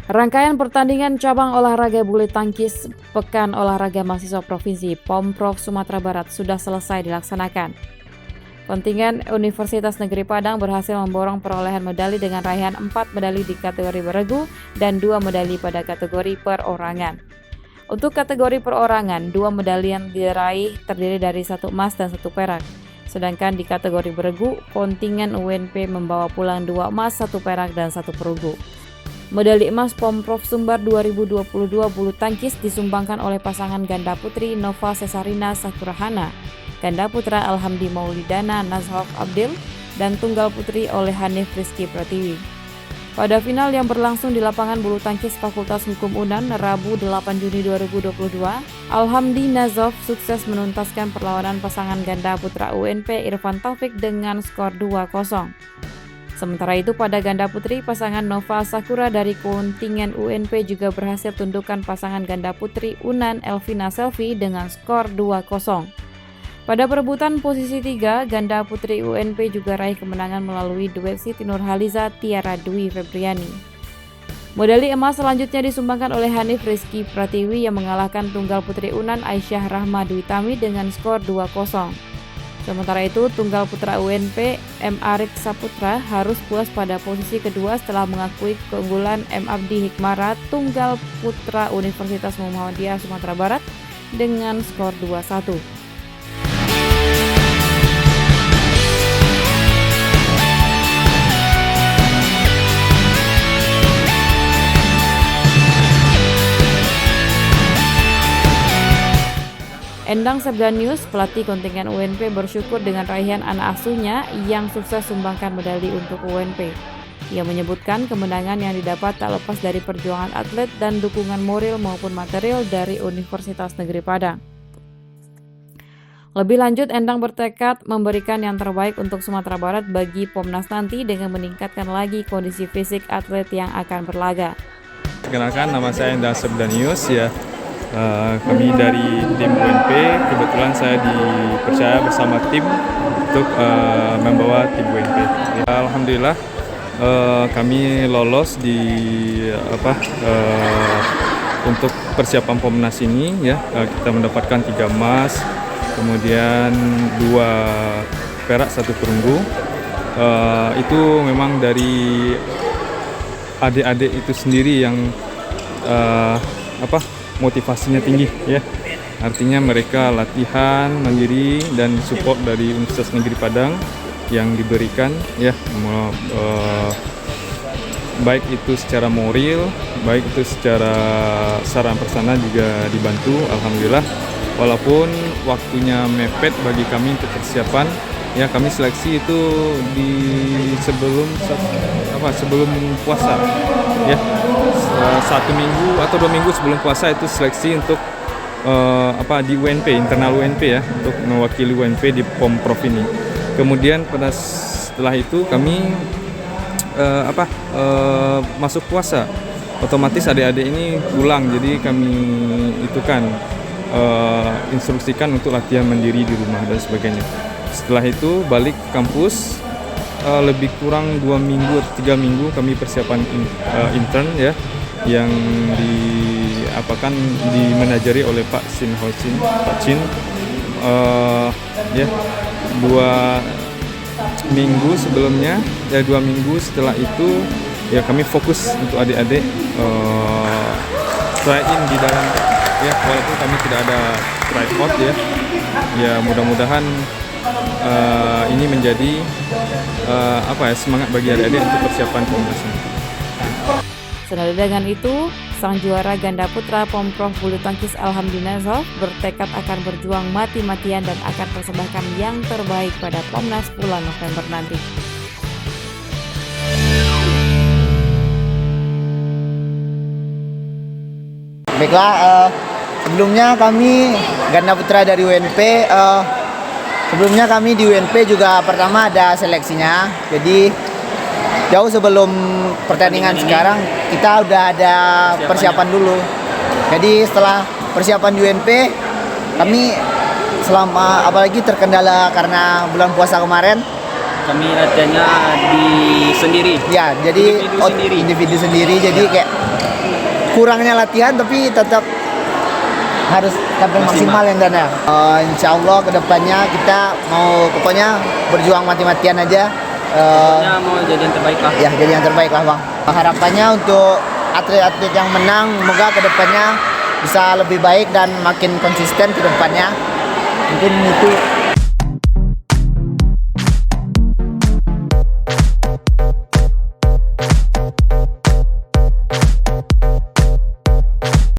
Rangkaian pertandingan cabang olahraga bulu tangkis Pekan Olahraga Mahasiswa Provinsi Pemprov Sumatera Barat sudah selesai dilaksanakan. Kontingen Universitas Negeri Padang berhasil memborong perolehan medali dengan raihan 4 medali di kategori beregu dan 2 medali pada kategori perorangan. Untuk kategori perorangan, 2 medali yang diraih terdiri dari 1 emas dan 1 perak. Sedangkan di kategori beregu, kontingen UNP membawa pulang 2 emas, 1 perak dan 1 perunggu. Medali emas Pemprov Sumbar 2022 bulu tangkis disumbangkan oleh pasangan ganda putri Nova Cesarina Sakurahana, ganda putra Alhamdi Maulidana Nazhof Abdil, dan tunggal putri oleh Hanif Rizky Pratiwi. Pada final yang berlangsung di lapangan bulu tangkis Fakultas Hukum UNAN Rabu 8 Juni 2022, Alhamdi Nazhof sukses menuntaskan perlawanan pasangan ganda putra UNP Irfan Taufik dengan skor 2-0. Sementara itu pada ganda putri, pasangan Nova Sakura dari kontingen UNP juga berhasil tundukkan pasangan ganda putri UNAN Elvina Selvi dengan skor 2-0. Pada perebutan posisi 3, ganda putri UNP juga raih kemenangan melalui duet Siti Nurhaliza Tiara Dwi Febriani. Medali emas selanjutnya disumbangkan oleh Hanif Rizky Pratiwi yang mengalahkan tunggal putri UNAN Aisyah Rahma Dwi Tami dengan skor 2-0. Sementara itu, tunggal putra UNP M. Arik Saputra harus puas pada posisi kedua setelah mengakui keunggulan M. Abdi Hikmara tunggal putra Universitas Muhammadiyah Sumatera Barat dengan skor 2-1. Endang Sepdanius, pelatih kontingen UNP, bersyukur dengan raihan anak asuhnya yang sukses sumbangkan medali untuk UNP. Ia menyebutkan kemenangan yang didapat tak lepas dari perjuangan atlet dan dukungan moral maupun material dari Universitas Negeri Padang. Lebih lanjut, Endang bertekad memberikan yang terbaik untuk Sumatera Barat bagi Pomnas nanti dengan meningkatkan lagi kondisi fisik atlet yang akan berlaga. Perkenalkan, nama saya Endang Sepdanius ya. Kami dari tim UNP, kebetulan saya dipercaya bersama tim untuk membawa tim UNP. Ya, alhamdulillah kami lolos di untuk persiapan Pomnas ini ya. Kita mendapatkan 3 emas, kemudian 2 perak, 1 perunggu. Itu memang dari adik-adik itu sendiri yang motivasinya tinggi ya. Artinya mereka latihan mandiri dan support dari Universitas Negeri Padang yang diberikan ya, baik itu secara moral, baik itu secara sarana prasarana juga dibantu. Alhamdulillah, walaupun waktunya mepet bagi kami untuk persiapan ya, kami seleksi itu di sebelum puasa ya. 1 minggu atau 2 minggu sebelum puasa itu seleksi untuk di UNP, internal UNP ya, untuk mewakili UNP di Pemprov ini. Kemudian setelah itu kami masuk puasa, otomatis adik-adik ini pulang, jadi kami instruksikan untuk latihan mandiri di rumah dan sebagainya. Setelah itu balik ke kampus, lebih kurang 2 minggu atau 3 minggu kami persiapan intern ya, yang dimanajeri oleh Pak Chin. 2 minggu sebelumnya ya, 2 minggu setelah itu ya kami fokus untuk adik-adik try in di dalam ya, walaupun kami tidak ada try out ya mudah-mudahan ini menjadi semangat bagi adik-adik untuk persiapan Pomnas ini. Senada dengan itu, sang juara ganda putra Pemprov bulu tangkis Alhamdi Nazhof bertekad akan berjuang mati-matian dan akan persembahkan yang terbaik pada Pomnas bulan November nanti. Baiklah, sebelumnya kami ganda putra dari UNP. Sebelumnya kami di UNP juga pertama ada seleksinya. Jadi jauh sebelum pertandingan sekarang kita udah ada persiapan dulu. Jadi setelah persiapan di UNP, kami apalagi terkendala karena bulan puasa kemarin, kami latihannya di sendiri. Ya, jadi individu sendiri. Jadi kayak kurangnya latihan tapi tetap harus tampil maksimal yang Dana. Insya Allah kedepannya kita mau pokoknya berjuang mati-matian aja. Pokoknya mau jadi yang terbaik lah. Ya jadi yang terbaik lah Bang. Harapannya untuk atlet-atlet yang menang, semoga kedepannya bisa lebih baik dan makin konsisten ke depannya. Mungkin itu